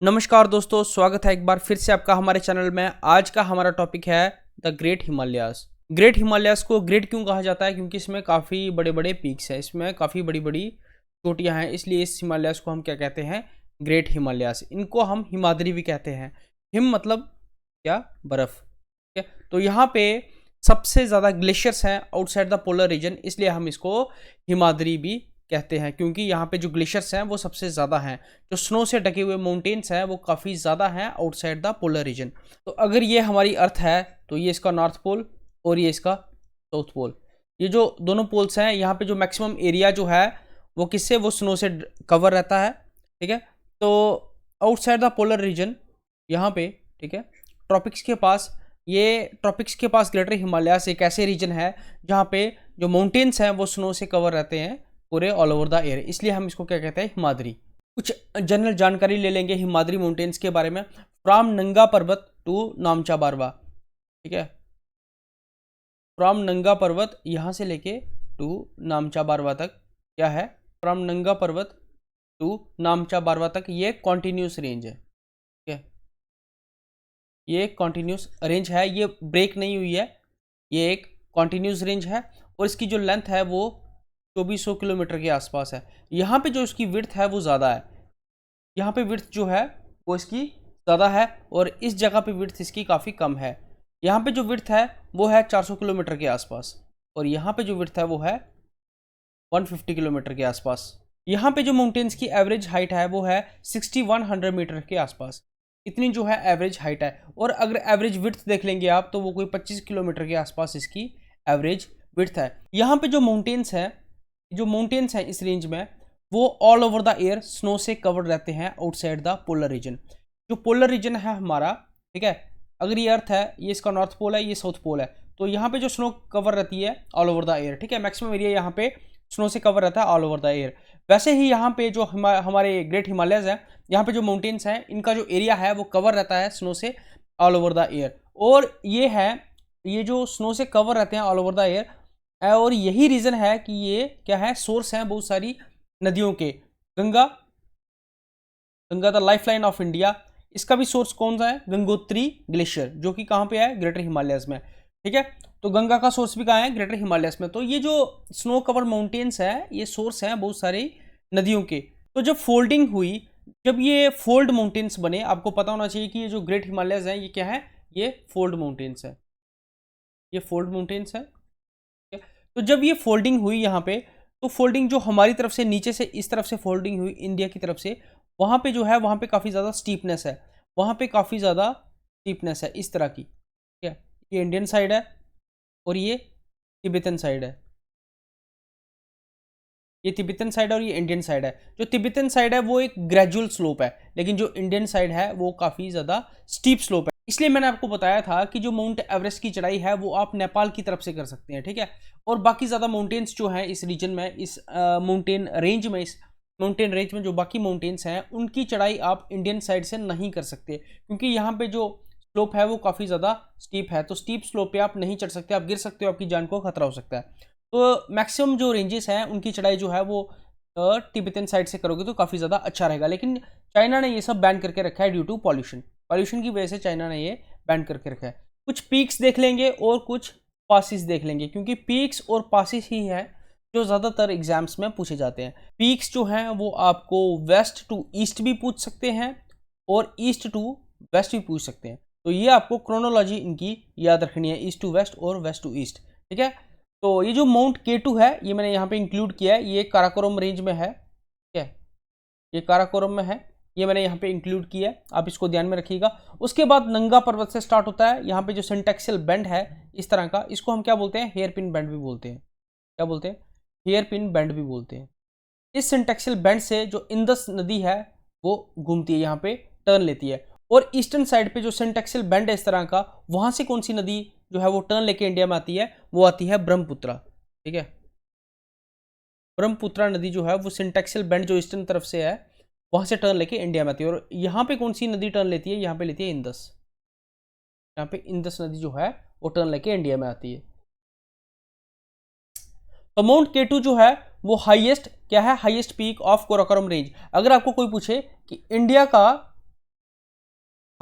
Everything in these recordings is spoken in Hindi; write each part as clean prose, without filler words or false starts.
नमस्कार दोस्तों, स्वागत है एक बार फिर से आपका हमारे चैनल में। आज का हमारा टॉपिक है the great Himalayas. Great Himalayas को ग्रेट क्यों कहा जाता है? क्योंकि इसमें काफ़ी बड़े बड़े पीक्स हैं, इसमें काफ़ी बड़ी बड़ी चोटियां हैं, इसलिए इस हिमालयाज को हम क्या कहते हैं? ग्रेट हिमालयाज। इनको हम हिमाद्री भी कहते हैं। हिम मतलब क्या? बर्फ़। ठीक है, तो यहाँ पे सबसे ज़्यादा ग्लेशियर्स हैं आउटसाइड द पोलर रीजन, इसलिए हम इसको हिमाद्री भी कहते हैं, क्योंकि यहाँ पे जो ग्लेशियर्स हैं वो सबसे ज़्यादा हैं। जो स्नो से ढके हुए माउंटेन्स हैं वो काफ़ी ज़्यादा हैं आउटसाइड द पोलर रीजन। तो अगर ये हमारी अर्थ है तो ये इसका नॉर्थ पोल और ये इसका साउथ पोल। ये जो दोनों पोल्स हैं, यहाँ पे जो मैक्सिमम एरिया जो है वो किससे? वो स्नो से कवर रहता है। ठीक है, तो आउटसाइड द पोलर रीजन यहाँ पे, ठीक है, ट्रॉपिक्स के पास, ये ट्रॉपिक्स के पास ग्रेटर हिमालयाज एक ऐसे रीजन है जहाँ पे जो माउंटेन्स हैं वो स्नो से कवर रहते हैं पूरे ऑल ओवर द एयर, इसलिए हम इसको क्या कहते हैं? हिमाद्री। कुछ जनरल जानकारी ले लेंगे हिमाद्री माउंटेन्स के बारे में। फ्रॉम नंगा पर्वत टू नामचा बारवा, ठीक है, फ्रॉम नंगा पर्वत यहाँ से लेके टू नामचा बारवा तक क्या है? फ्रॉम नंगा पर्वत टू नामचा बारवा तक ये कॉन्टिन्यूस रेंज है। ठीक है, ये कॉन्टिन्यूस रेंज है, ये ब्रेक नहीं हुई है, ये एक कॉन्टिन्यूस रेंज है और इसकी जो लेंथ है वो 2400 किलोमीटर के आसपास है। यहाँ पे जो इसकी विड्थ है वो ज़्यादा है, यहाँ पे विड्थ जो है वो इसकी ज़्यादा है और इस जगह पे विड्थ इसकी काफ़ी कम है। यहाँ पे जो विड्थ है वो है 400 किलोमीटर के आसपास और यहाँ पे जो विड्थ है वो है 150 किलोमीटर के आसपास। यहाँ पे जो माउंटेन्स की एवरेज हाइट है वो है 6100 मीटर के आसपास। इतनी जो है एवरेज हाइट है, और अगर एवरेज विड्थ देख लेंगे आप तो वो कोई 25 किलोमीटर के आसपास इसकी एवरेज विड्थ है। यहाँ पे जो माउंटेन्स हैं इस रेंज में वो all over the air snow से कवर्ड रहते हैं आउटसाइड द पोलर रीजन। जो पोलर रीजन है हमारा, ठीक है, अगर ये अर्थ है, ये इसका नॉर्थ पोल है, ये साउथ पोल है, तो यहाँ पे जो स्नो कवर रहती है ऑल ओवर द एयर, ठीक है, मैक्सिमम एरिया यहाँ पे स्नो से कवर रहता है ऑल ओवर द एयर। वैसे ही यहाँ पे जो हमारे ग्रेट हिमालयज हैं, यहाँ पे जो माउंटेन्स हैं इनका जो एरिया है वो कवर रहता है स्नो से ऑल ओवर द एयर। और ये जो स्नो से कवर रहते हैं ऑल ओवर द एयर, और यही रीज़न है कि ये क्या है? सोर्स हैं बहुत सारी नदियों के। Ganga the life line of India, इसका भी सोर्स कौन सा है? गंगोत्री ग्लेशियर, जो कि कहाँ पे है? ग्रेटर हिमालयस में। ठीक है, तो गंगा का सोर्स भी कहाँ है? ग्रेटर हिमालयस में। तो ये जो स्नो कवर माउंटेन्स है ये सोर्स हैं बहुत सारी नदियों के। तो जब फोल्डिंग हुई, जब ये फोल्ड माउंटेन्स बने, आपको पता होना चाहिए कि ये जो ग्रेट हिमालयस हैं ये क्या है? ये फोल्ड माउंटेन्स है, ये फोल्ड माउंटेन्स है। तो जब ये फोल्डिंग हुई यहाँ पे, तो फोल्डिंग जो हमारी तरफ से नीचे से इस तरफ से फोल्डिंग हुई इंडिया की तरफ से, वहाँ पे जो है वहाँ पे काफ़ी ज़्यादा स्टीपनेस है, वहाँ पे काफ़ी ज़्यादा स्टीपनेस है इस तरह की। ठीक है, ये इंडियन साइड है और ये तिब्बतन साइड है, ये तिब्बतन साइड है और ये इंडियन साइड है। जो तिब्बतन साइड है वो एक ग्रेजुअल स्लोप है, लेकिन जो इंडियन साइड है वो काफ़ी ज़्यादा स्टीप स्लोप है। इसलिए मैंने आपको बताया था कि जो माउंट एवरेस्ट की चढ़ाई है वो आप नेपाल की तरफ से कर सकते हैं। ठीक है, और बाकी ज़्यादा माउंटेन्स जो हैं इस रीजन में, इस माउंटेन रेंज में जो बाकी माउंटेन्स हैं उनकी चढ़ाई आप इंडियन साइड से नहीं कर सकते, क्योंकि यहाँ पे जो स्लोप है वो काफ़ी ज़्यादा स्टीप है। तो स्टीप स्लोप पे आप नहीं चढ़ सकते, आप गिर सकते हो, आपकी जान को खतरा हो सकता है। तो मैक्सिमम जो रेंजेस हैं उनकी चढ़ाई जो है वो तिब्बतन साइड से करोगे तो काफ़ी ज़्यादा अच्छा रहेगा। लेकिन चाइना ने ये सब बैन करके रखा है ड्यू टू पॉल्यूशन की वजह से चाइना ने ये बैन करके रखा है। कुछ पीक्स देख लेंगे और कुछ पासिस देख लेंगे, क्योंकि पीक्स और पासिस ही है जो ज़्यादातर एग्जाम्स में पूछे जाते हैं। पीक्स जो हैं वो आपको वेस्ट टू ईस्ट भी पूछ सकते हैं और ईस्ट टू वेस्ट भी पूछ सकते हैं। तो ये आपको क्रोनोलॉजी इनकी याद रखनी है, ईस्ट टू वेस्ट और वेस्ट टू ईस्ट। ठीक है, तो ये जो माउंट K2 है ये मैंने यहाँ पे इंक्लूड किया है, ये काराकोरम रेंज में है। ठीक है, ये काराकोरम में है, ये मैंने यहाँ पे इंक्लूड किया है, आप इसको ध्यान में रखिएगा। उसके बाद नंगा पर्वत से स्टार्ट होता है, यहाँ पे जो सिंटेक्सियल बेंड है इस तरह का, इसको हम क्या बोलते हैं? हेयर पिन बेंड भी बोलते हैं। क्या बोलते हैं? हेयर पिन बेंड भी बोलते हैं। इस सिंटेक्सियल बेंड से जो इंदस नदी है वो घूमती है, यहाँ पे टर्न लेती है, और ईस्टर्न साइड पे जो सिंटेक्सियल बेंड है इस तरह का, वहां से कौन सी नदी जो है वो टर्न लेके इंडिया में आती है? वो आती है ब्रह्मपुत्रा। ठीक है, ब्रह्मपुत्रा नदी जो है वो सिंटेक्सियल बेंड जो ईस्टर्न तरफ से है वहां से टर्न लेके इंडिया में आती है। और यहाँ पे कौन सी नदी टर्न लेती है? यहाँ पे लेती है इंदस। यहाँ पे इंदस नदी जो है वो टर्न लेके इंडिया में आती है। तो माउंट K2 जो है वो हाईएस्ट क्या है? Highest peak of Karakoram range. अगर आपको कोई पूछे कि इंडिया का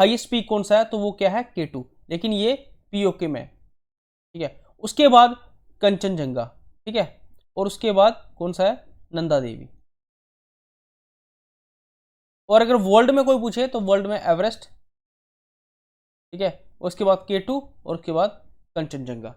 हाईएस्ट पीक कौन सा है, तो वो क्या है K2, लेकिन ये पीओके में, ठीक है। उसके बाद कंचनजंगा, ठीक है, और उसके बाद कौन सा है, नंदा देवी। और अगर वर्ल्ड में कोई पूछे तो वर्ल्ड में एवरेस्ट, ठीक है, उसके बाद K2 और उसके बाद कंचनजंगा।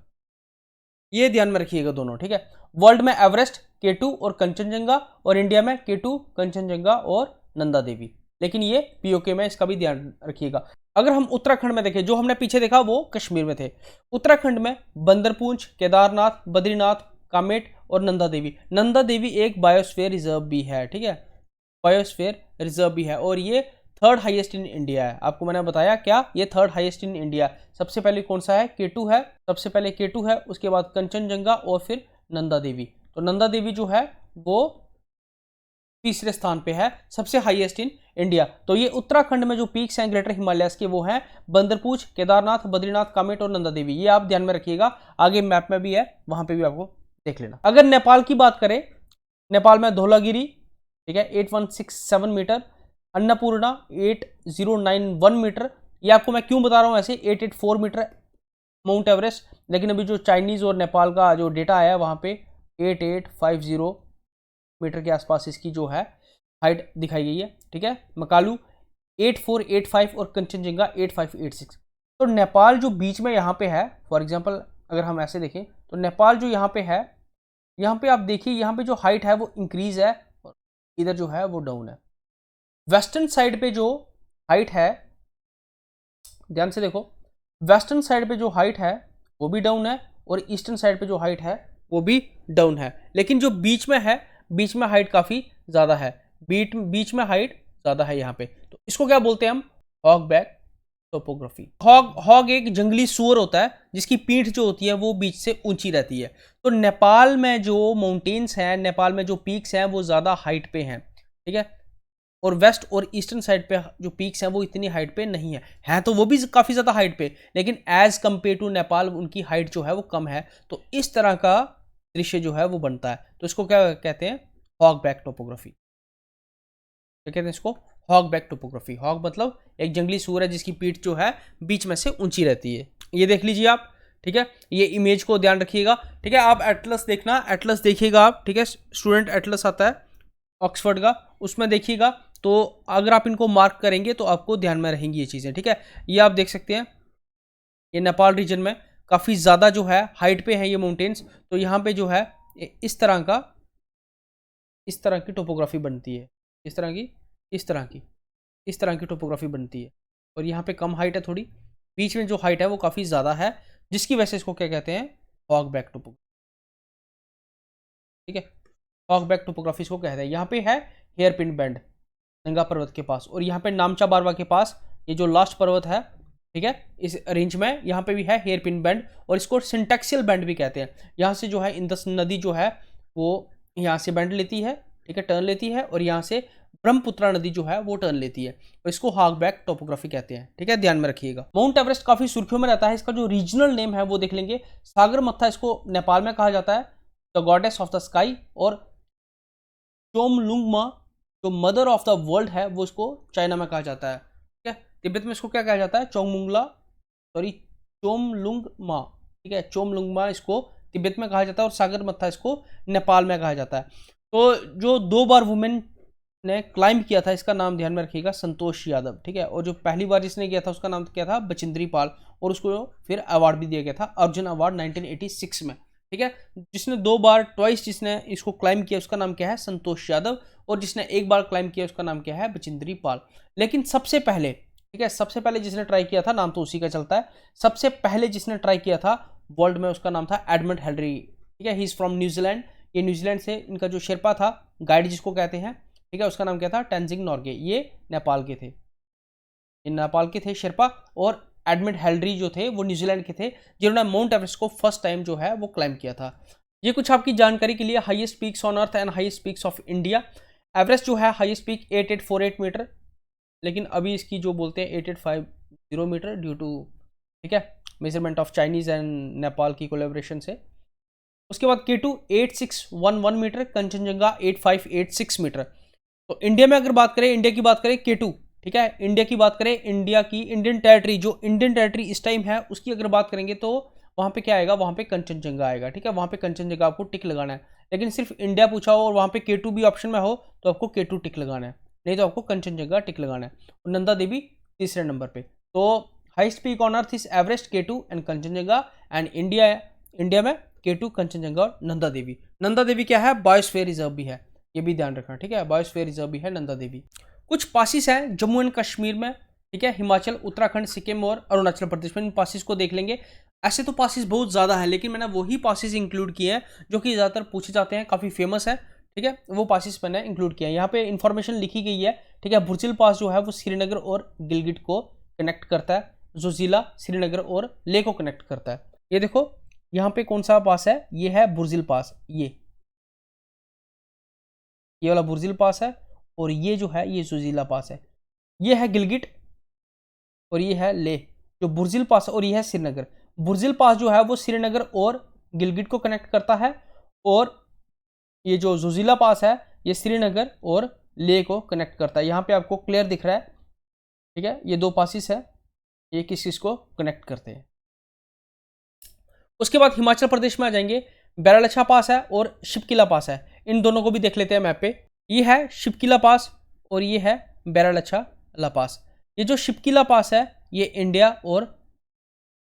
ये ध्यान में रखिएगा दोनों, ठीक है। वर्ल्ड में एवरेस्ट, K2 और कंचनजंगा, और इंडिया में K2, कंचनजंगा और नंदा देवी, लेकिन ये पीओके में, इसका भी ध्यान रखिएगा। अगर हम उत्तराखंड में देखें, जो हमने पीछे देखा वो कश्मीर में थे, उत्तराखंड में बंदरपूंछ, केदारनाथ, बद्रीनाथ, कामेट और नंदा देवी। नंदा देवी एक बायोस्फीयर रिजर्व भी है, ठीक है, बायोस्फीयर रिजर्व भी है, और ये थर्ड हाईएस्ट इन इंडिया है। आपको मैंने बताया क्या, ये थर्ड हाईएस्ट इन इंडिया। सबसे पहले कौन सा है, K2 है, सबसे पहले K2 है, उसके बाद कंचनजंगा और फिर नंदा देवी। तो नंदा देवी जो है वो तीसरे स्थान पे है, सबसे हाईएस्ट इन इंडिया। तो ये उत्तराखंड में जो पीक्स हैं ग्रेटर हिमालयस के, वो हैं बंदरपूंछ, केदारनाथ, बद्रीनाथ, कामेट और नंदा देवी। ये आप ध्यान में रखिएगा, आगे मैप में भी है, वहां पे भी आपको देख लेना। अगर नेपाल की बात करें, नेपाल में धौलागिरी, ठीक है, 8167 मीटर, अन्नपूर्णा 8091 मीटर। ये आपको मैं क्यों बता रहा हूँ ऐसे, 884 मीटर माउंट एवरेस्ट, लेकिन अभी जो चाइनीज और नेपाल का जो डेटा आया है वहां पे 8850 मीटर के आसपास इसकी जो है हाइट दिखाई गई है, ठीक है। मकालू 8485 और कंचनजंगा 8586। तो नेपाल जो बीच में यहाँ पे है, फॉर एग्जांपल अगर हम ऐसे देखें तो नेपाल जो यहाँ पे है, यहाँ पे आप देखिए, यहाँ पे जो हाइट है वो इंक्रीज है और इधर जो है वो डाउन है। वेस्टर्न साइड पे जो हाइट है, ध्यान से देखो, वेस्टर्न साइड पे जो हाइट है वो भी डाउन है, और ईस्टर्न साइड पे जो हाइट है वो भी डाउन है, लेकिन जो बीच में है, बीच में हाइट काफी ज्यादा है, बीच में हाइट ज्यादा है यहाँ पे। तो इसको क्या बोलते हैं हम, हॉग बैक टोपोग्राफी। हॉग एक जंगली सूअर होता है जिसकी पीठ जो होती है वो बीच से ऊंची रहती है। तो नेपाल में जो माउंटेन्स हैं, नेपाल में जो पीक्स हैं वो ज्यादा हाइट पे हैं, ठीक है, और वेस्ट और ईस्टर्न साइड पे जो पीक्स हैं वो इतनी हाइट पे नहीं है तो वो भी काफ़ी ज़्यादा हाइट पे, लेकिन एज कंपेयर टू नेपाल उनकी हाइट जो है वो कम है। तो इस तरह का दृश्य जो है वो बनता है। तो इसको क्या कहते हैं, हॉग बैक टोपोग्राफी। क्या कहते हैं इसको, हॉग बैक टोपोग्राफी। हॉग मतलब एक जंगली सूअर है जिसकी पीठ जो है बीच में से ऊंची रहती है। ये देख लीजिए आप, ठीक है, ये इमेज को ध्यान रखिएगा, ठीक है। आप एटलस देखना, एटलस देखिएगा आप, ठीक है, स्टूडेंट एटलस आता है ऑक्सफोर्ड का, उसमें देखिएगा। तो अगर आप इनको मार्क करेंगे तो आपको ध्यान में रहेंगी ये चीज़ें, ठीक है। ये आप देख सकते हैं, ये नेपाल रीजन में काफ़ी ज़्यादा जो है हाइट पे है ये माउंटेन्स। तो यहाँ पे जो है इस तरह की टोपोग्राफी बनती है, इस तरह की टोपोग्राफी बनती है। और यहाँ पे कम हाइट है थोड़ी, बीच में जो हाइट है वो काफ़ी ज़्यादा है, जिसकी वजह से इसको क्या कहते हैं, हॉग बैक टोपोग्राफी, ठीक है। हॉग बैक टोपोग्राफी इसको कहते हैं। यहाँ पे है हेयर पिन बैंड नंगा पर्वत के पास, और यहाँ पे नामचा बारवा के पास ये जो लास्ट पर्वत है, ठीक है, इस रेंज में यहाँ पे भी है हेयर पिन बैंड, और इसको सिंटेक्सियल बैंड भी कहते हैं। यहाँ से जो है इंदस नदी जो है वो यहाँ से बैंड लेती है, ठीक है, टर्न लेती है, और यहाँ से ब्रह्मपुत्रा नदी जो है वो टर्न लेती है, और इसको हॉग बैक टोपोग्राफी कहते हैं, ठीक है, ध्यान में रखिएगा। माउंट एवरेस्ट काफी सुर्खियों में रहता है, इसका जो रीजनल नेम है वो देख लेंगे। सागर मत्था इसको नेपाल में कहा जाता है, the goddess of the sky, और चोमलुंगमा जो मदर ऑफ द वर्ल्ड है वो इसको चाइना में कहा जाता है, ठीक है। तिब्बत में इसको क्या कहा जाता है, चोमलुंगमा, ठीक है, चोमलुंगमा इसको तिब्बत में कहा जाता है, और सागर मत्था इसको नेपाल में कहा जाता है। तो जो 2 बार वुमेन ने क्लाइंब किया था, इसका नाम ध्यान में रखिएगा, संतोष यादव, ठीक है, और जो पहली बार जिसने किया था उसका नाम क्या था, बचिंद्री पाल, और उसको फिर अवार्ड भी दिया गया था, अर्जुन अवार्ड 1986 में, ठीक है। जिसने 2 बार ट्वाइस जिसने इसको क्लाइंब किया उसका नाम क्या है, संतोष यादव, और जिसने 1 बार क्लाइंब किया उसका नाम क्या है, बचिंद्री पाल। लेकिन सबसे पहले, ठीक है, सबसे पहले जिसने ट्राई किया था, नाम तो उसी का चलता है, सबसे पहले जिसने ट्राई किया था वर्ल्ड में उसका नाम था एडमंड हेनरी, ठीक है, ही इज फ्रॉम न्यूजीलैंड। ये न्यूजीलैंड से इनका जो शेरपा था, गाइड जिसको कहते हैं, ठीक है, उसका नाम क्या था, टेंजिंग नॉर्गे। ये नेपाल के थे, ये नेपाल के थे शेरपा, और एडमंड हेनरी जो थे वो न्यूजीलैंड के थे, जिन्होंने माउंट एवरेस्ट को फर्स्ट टाइम जो है वो क्लाइंब किया था। ये कुछ आपकी जानकारी के लिए highest peaks on earth and highest peaks of India. Everest जो है हाईएस्ट पीक 8848 मीटर, लेकिन अभी इसकी जो बोलते हैं 8850 मीटर ड्यू टू, ठीक है, measurement of Chinese and Nepal की कोलेबोरेशन से। उसके बाद K2 8611 मीटर, कंचनजंगा 8586 मीटर। तो इंडिया में अगर बात करें, इंडिया की बात करें K2, ठीक है। इंडिया की बात करें, इंडिया की इंडियन टेरिटरी, जो इंडियन टेरिटरी इस टाइम है उसकी अगर बात करेंगे तो वहाँ पे क्या आएगा, वहाँ पे कंचनजंगा आएगा, ठीक है। वहाँ पे कंचनजंगा आपको टिक लगाना है। लेकिन सिर्फ इंडिया पूछा हो और वहाँ पे K2 भी ऑप्शन में हो तो आपको K2 टिक लगाना है, नहीं तो आपको कंचनजंगा टिक लगाना है। और नंदा देवी तीसरे नंबर पे। तो highest peak on earth is Everest, K2 and Kanchenjunga. And India में K2, कंचनजंगा और नंदा देवी। नंदा देवी क्या है, बायोस्फीयर रिजर्व भी है, ये भी ध्यान रखना, ठीक है। बायोस्फीयर रिजर्व भी है नंदा देवी। कुछ पासिस हैं जम्मू एंड कश्मीर में, ठीक है, हिमाचल, उत्तराखंड, सिक्किम और अरुणाचल प्रदेश में। इन पासिस को देख लेंगे। ऐसे तो पासिस बहुत ज़्यादा है, लेकिन मैंने वही पासिस इंक्लूड किए हैं जो कि ज़्यादातर पूछे जाते हैं, काफ़ी फेमस है, ठीक है। वो पासिस मैंने इंक्लूड किया है। यहाँ पे इन्फॉर्मेशन लिखी गई है, ठीक है। बुर्जिल पास जो है वो श्रीनगर और गिलगिट को कनेक्ट करता है। जोजिला श्रीनगर और लेह को कनेक्ट करता है। ये देखो यहाँ पे कौन सा पास है, ये है बुर्जिल पास, ये वाला बुर्जिल पास है। और ये जो है ये जोजिला पास है। ये है गिलगिट और ये है लेह, जो बुर्जिल पास है। और ये है श्रीनगर। बुर्जिल पास जो है वो श्रीनगर और गिलगिट को कनेक्ट करता है। और ये जो जोजिला पास है ये श्रीनगर और लेह को कनेक्ट करता है। यहाँ पे आपको क्लियर दिख रहा है, ठीक है। ये दो पासिस है, ये किस चीज को कनेक्ट करते हैं। उसके बाद हिमाचल प्रदेश में आ जाएंगे। बैरालच्छा पास है और शिपकिला पास है। इन दोनों को भी देख लेते हैं मैप पे। ये है शिपकिला पास और ये है बैरालच्छा ला पास। ये जो शिपकिला पास है ये इंडिया और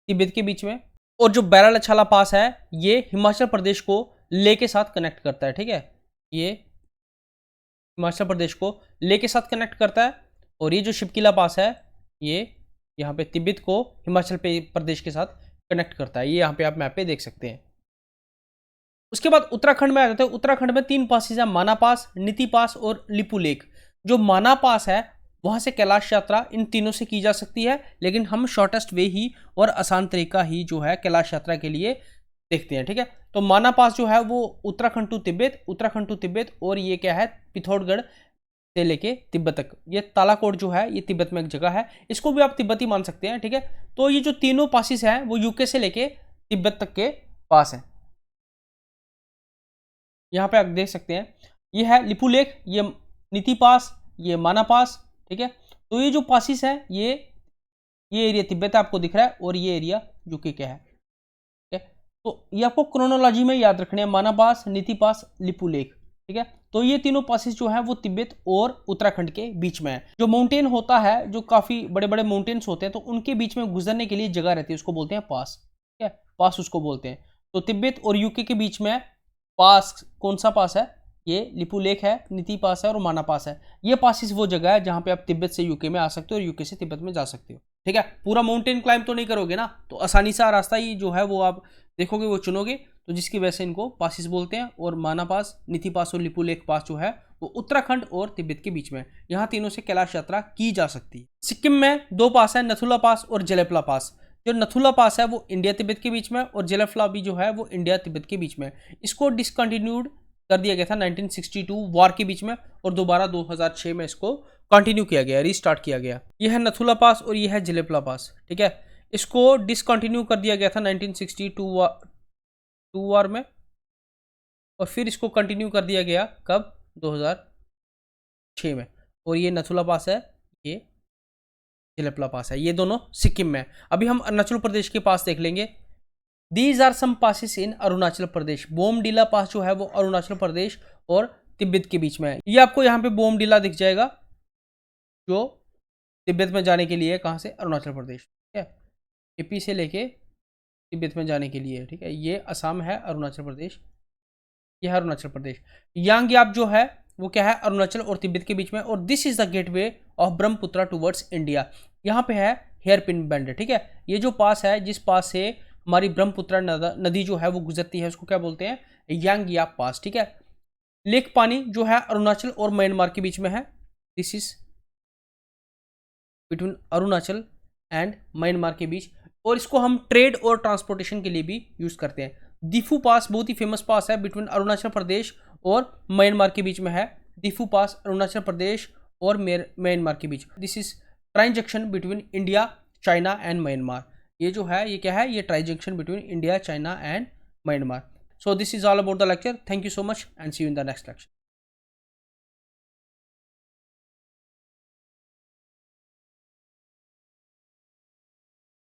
तिब्बत के बीच में, और जो बैरालच्छा ला पास है ये हिमाचल प्रदेश को लेह के साथ कनेक्ट करता है, ठीक है। ये हिमाचल प्रदेश को लेह के साथ कनेक्ट करता है। और ये जो शिपकिला पास है ये यहाँ पे तिब्बत को हिमाचल प्रदेश के साथ कनेक्ट करता है। ये यहाँ पे आप मैप पे देख सकते हैं। उसके बाद उत्तराखंड में आ जाते हैं। उत्तराखंड में 3 पासिस हैं, माना पास, नीति पास और लिपू लेक। जो माना पास है वहां से कैलाश यात्रा इन तीनों से की जा सकती है, लेकिन हम शॉर्टेस्ट वे ही और आसान तरीका ही जो है कैलाश यात्रा के लिए देखते हैं, ठीक है। तो माना पास जो है वो उत्तराखंड टू तिब्बत, और ये क्या है, पिथौरागढ़ से लेके तिब्बत तक। ये तालाकोट जो है ये तिब्बत में एक जगह है, इसको भी आप तिब्बती मान सकते हैं, ठीक है। तो ये जो तीनों पासिस हैं वो यूके से लेके तिब्बत तक के पास हैं। यहाँ पे आप देख सकते हैं, ये है लिपू लेक, ये नीति पास, ये माना पास, ठीक है। तो ये जो पासिस है ये एरिया तिब्बत आपको दिख रहा है और ये एरिया यूके का है, ठीक है। तो ये आपको क्रोनोलॉजी में याद रखने हैं, माना पास, नीति पास, लिपू लेक, ठीक है। तो ये तीनों पासिस जो है वो तिब्बत और उत्तराखंड के बीच में है। जो माउंटेन होता है, जो काफी बड़े बड़े माउंटेन्स होते हैं, तो उनके बीच में गुजरने के लिए जगह रहती है, उसको बोलते हैं पास, ठीक है। पास उसको बोलते हैं। तो तिब्बत और यूके के बीच में पास, कौन सा पास है, ये लिपू लेक है, नीति पास है और माना पास है। ये पासिस वो जगह है जहां पे आप तिब्बत से यूके में आ सकते हो और यूके से तिब्बत में जा सकते हो, ठीक है। पूरा माउंटेन क्लाइंब तो नहीं करोगे ना, तो आसानी सा रास्ता ही जो है वो आप देखोगे, वो चुनोगे, तो जिसकी वजह से इनको पासिस बोलते हैं। और माना पास, नीति पास और लिपू लेक पास जो है वो उत्तराखंड और तिब्बत के बीच में, यहाँ तीनों से कैलाश यात्रा की जा सकती है। सिक्किम में 2 पास है, नथुला पास और जेलेफला पास। जो नथुला पास है वो इंडिया तिब्बत के बीच में, और जेलेफला भी जो है वो इंडिया तिब्बत के बीच में। इसको डिसकंटिन्यूड कर दिया गया था 1962 वॉर के बीच में, और दोबारा 2006 में इसको कंटिन्यू किया गया, रीस्टार्ट किया गया। यह है नथुला पास और यह है जेलेफला पास, ठीक है। इसको डिसकंटिन्यू कर दिया गया था 1962 वॉर में, और फिर इसको कंटिन्यू कर दिया गया कब, 2006 में। और ये नथुला पास है, ये जेलेफला पास है, ये दोनों सिक्किम में। अभी हम अरुणाचल प्रदेश के पास देख लेंगे। दीज आर सम पासिस इन अरुणाचल प्रदेश। बोमडिला पास जो है वो अरुणाचल प्रदेश और तिब्बत के बीच में है। ये आपको यहाँ पे बोमडिला दिख जाएगा, जो तिब्बत में जाने के लिए, कहाँ से, अरुणाचल प्रदेश, ठीक है। एपी से लेके तिब्बत में जाने के लिए, ठीक है। ये असम है, अरुणाचल प्रदेश, यह है अरुणाचल प्रदेश। यांगयाप जो है वो क्या है, अरुणाचल और तिब्बत के बीच में। और this is the gateway of Brahmaputra towards India. यहाँ पे है हेयर पिन बेंड, ठीक है। ये जो पास है, जिस पास से हमारी ब्रह्मपुत्र नदी जो है वो गुजरती है, उसको क्या बोलते हैं, यांगयाप पास, ठीक है। लेक पानी जो है अरुणाचल और म्यांमार के बीच में है। This is between Arunachal and Myanmar के बीच, और इसको हम ट्रेड और ट्रांसपोर्टेशन के लिए भी यूज करते हैं। दिफू पास बहुत ही फेमस पास है, बिटवीन अरुणाचल प्रदेश और म्यांमार के बीच में है। दिफू पास अरुणाचल प्रदेश और म्यांमार के बीच। This is transaction between India, China and Myanmar. ये जो है ये क्या है, ये transaction between India, China and Myanmar. So this is all about the lecture. Thank you so much and see you in the next lecture.